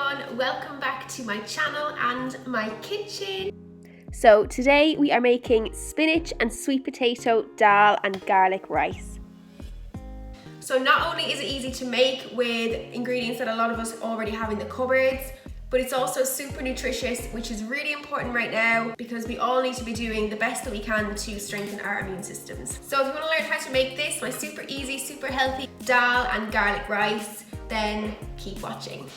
everyone, welcome back to my channel and my kitchen. So today we are making spinach and sweet potato, dal and garlic rice. So not only is it easy to make with ingredients that a lot of us already have in the cupboards, but it's also super nutritious, which is really important right now because we all need to be doing the best that we can to strengthen our immune systems. So if you want to learn how to make this, my super easy, super healthy dal and garlic rice, then keep watching.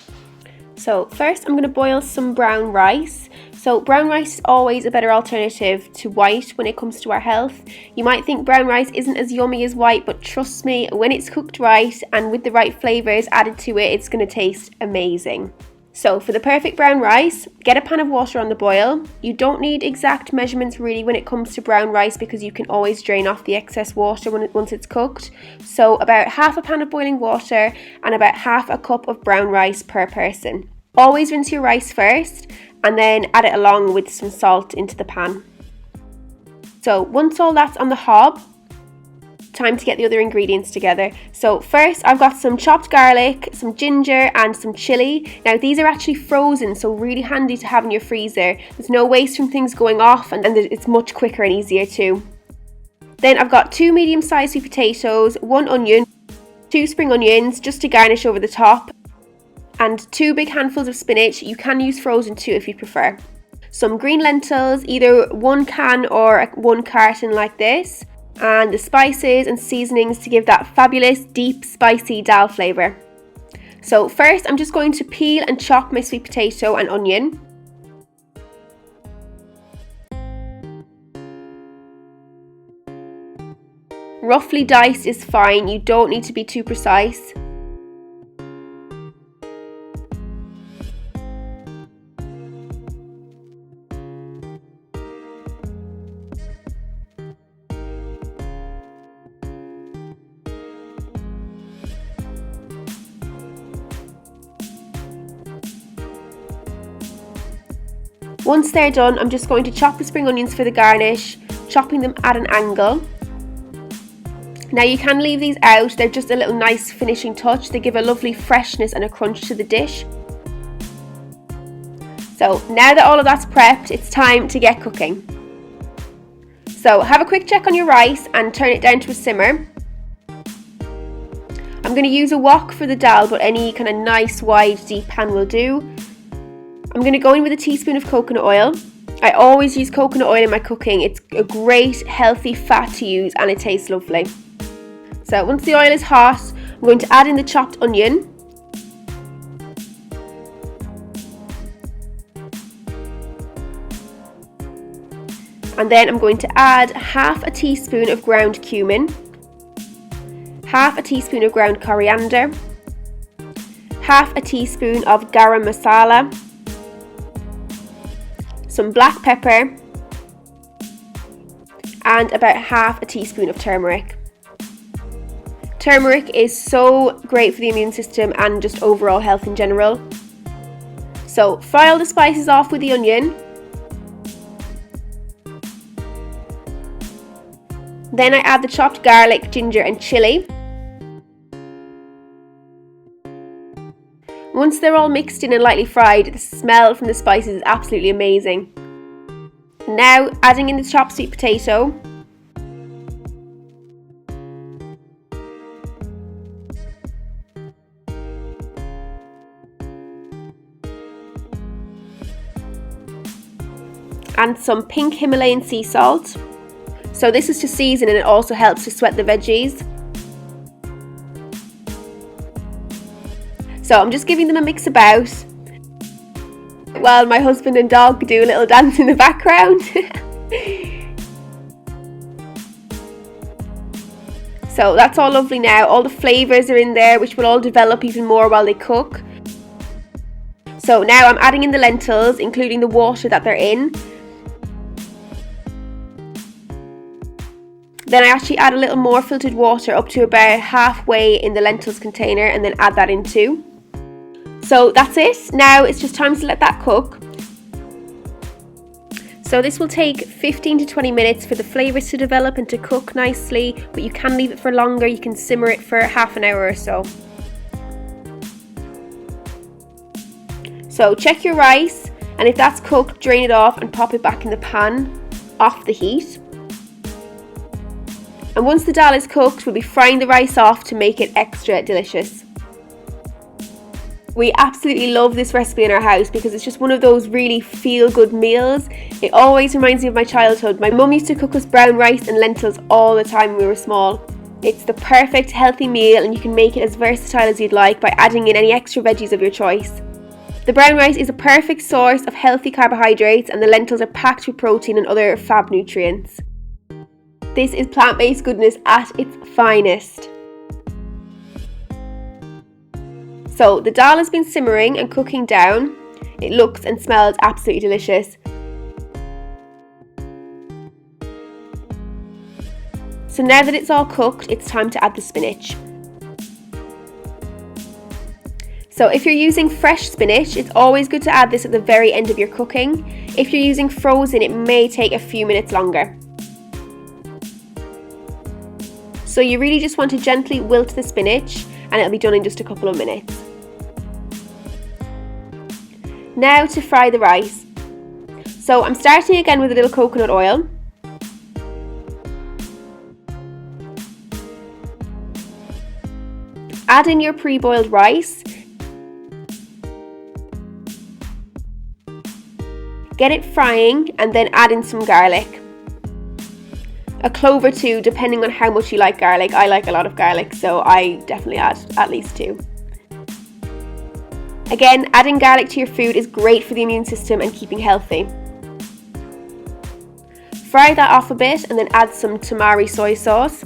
So first I'm going to boil some brown rice. So brown rice is always a better alternative to white when it comes to our health. You might think brown rice isn't as yummy as white, but trust me, when it's cooked right and with the right flavours added to it, it's going to taste amazing. So for the perfect brown rice, get a pan of water on the boil. You don't need exact measurements really when it comes to brown rice because you can always drain off the excess water once it's cooked. So about half a pan of boiling water and about half a cup of brown rice per person. Always rinse your rice first and then add it along with some salt into the pan. So once all that's on the hob, time to get the other ingredients together. So first I've got some chopped garlic, some ginger and some chilli. Now these are actually frozen, so really handy to have in your freezer. There's no waste from things going off and it's much quicker and easier too. Then I've got 2 medium-sized sweet potatoes, 1 onion, 2 spring onions just to garnish over the top, and 2 big handfuls of spinach. You can use frozen too if you prefer. Some green lentils, either 1 can or 1 carton like this, and the spices and seasonings to give that fabulous deep spicy dal flavour. So first I'm just going to peel and chop my sweet potato and onion. Roughly diced is fine, you don't need to be too precise. Once they're done, I'm just going to chop the spring onions for the garnish, chopping them at an angle. Now you can leave these out, they're just a little nice finishing touch. They give a lovely freshness and a crunch to the dish. So now that all of that's prepped, it's time to get cooking. So have a quick check on your rice and turn it down to a simmer. I'm going to use a wok for the dal, but any kind of nice wide deep pan will do. I'm going to go in with a teaspoon of coconut oil. I always use coconut oil in my cooking. It's a great healthy fat to use and it tastes lovely. So once the oil is hot, I'm going to add in the chopped onion. And then I'm going to add half a teaspoon of ground cumin, half a teaspoon of ground coriander, half a teaspoon of Garam Masala, some black pepper, and about half a teaspoon of turmeric. Turmeric is so great for the immune system and just overall health in general. So fry all the spices off with the onion. Then I add the chopped garlic, ginger and chilli. Once they're all mixed in and lightly fried, the smell from the spices is absolutely amazing. Now adding in the chopped sweet potato. And some pink Himalayan sea salt. So this is to season and it also helps to sweat the veggies. So I'm just giving them a mix about while my husband and dog do a little dance in the background. So that's all lovely now. All the flavours are in there, which will all develop even more while they cook. So now I'm adding in the lentils, including the water that they're in. Then I actually add a little more filtered water up to about halfway in the lentils container and then add that in too. So that's it. Now it's just time to let that cook. So this will take 15 to 20 minutes for the flavours to develop and to cook nicely, but you can leave it for longer. You can simmer it for half an hour or so. So check your rice, and if that's cooked, drain it off and pop it back in the pan off the heat. And once the dal is cooked, we'll be frying the rice off to make it extra delicious. We absolutely love this recipe in our house because it's just one of those really feel-good meals. It always reminds me of my childhood. My mum used to cook us brown rice and lentils all the time when we were small. It's the perfect healthy meal, and you can make it as versatile as you'd like by adding in any extra veggies of your choice. The brown rice is a perfect source of healthy carbohydrates, and the lentils are packed with protein and other fab nutrients. This is plant-based goodness at its finest. So the dal has been simmering and cooking down. It looks and smells absolutely delicious. So now that it's all cooked, it's time to add the spinach. So if you're using fresh spinach, it's always good to add this at the very end of your cooking. If you're using frozen, it may take a few minutes longer. So you really just want to gently wilt the spinach, and it'll be done in just a couple of minutes. Now to fry the rice. So I'm starting again with a little coconut oil. Add in your pre-boiled rice. Get it frying and then add in some garlic. A clove or two, depending on how much you like garlic. I like a lot of garlic, so I definitely add at least 2. Again, adding garlic to your food is great for the immune system and keeping healthy. Fry that off a bit and then add some Tamari soy sauce.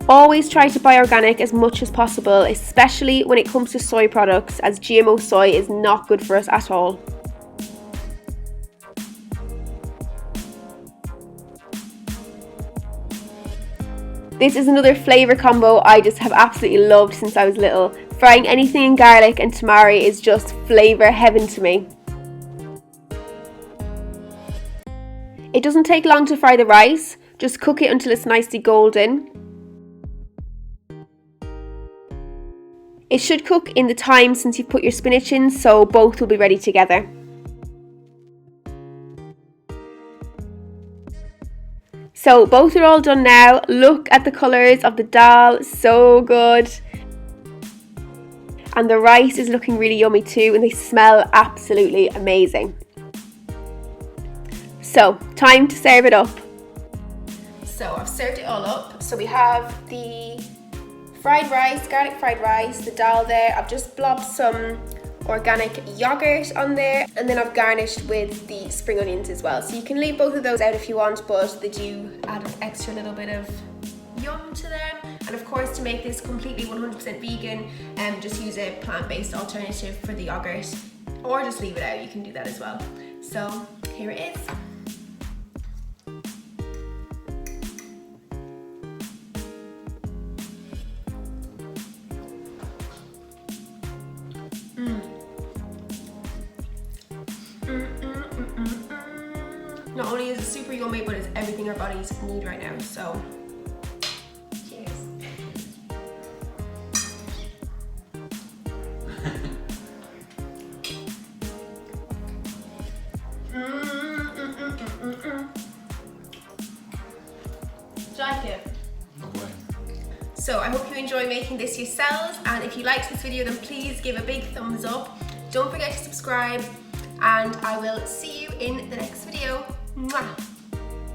Always try to buy organic as much as possible, especially when it comes to soy products, as GMO soy is not good for us at all. This is another flavour combo I just have absolutely loved since I was little. Frying anything in garlic and tamari is just flavour heaven to me. It doesn't take long to fry the rice, just cook it until it's nicely golden. It should cook in the time since you've put your spinach in, so both will be ready together. So both are all done now. Look at the colours of the dal, so good. And the rice is looking really yummy too, and they smell absolutely amazing. So, time to serve it up. So I've served it all up. So we have the fried rice, garlic fried rice, the dal there. I've just blobbed some organic yogurt on there, and then I've garnished with the spring onions as well. So you can leave both of those out if you want, but they do add an extra little bit of yum to them. And of course, to make this completely 100% vegan, just use a plant-based alternative for the yogurt, or just leave it out. You can do that as well. So here it is. Not only is it super yummy, but it's everything our bodies need right now, so cheers. Do you like it? Okay. So I hope you enjoy making this yourselves, and if you liked this video then please give a big thumbs up. Don't forget to subscribe, and I will see you in the next video. Mwah.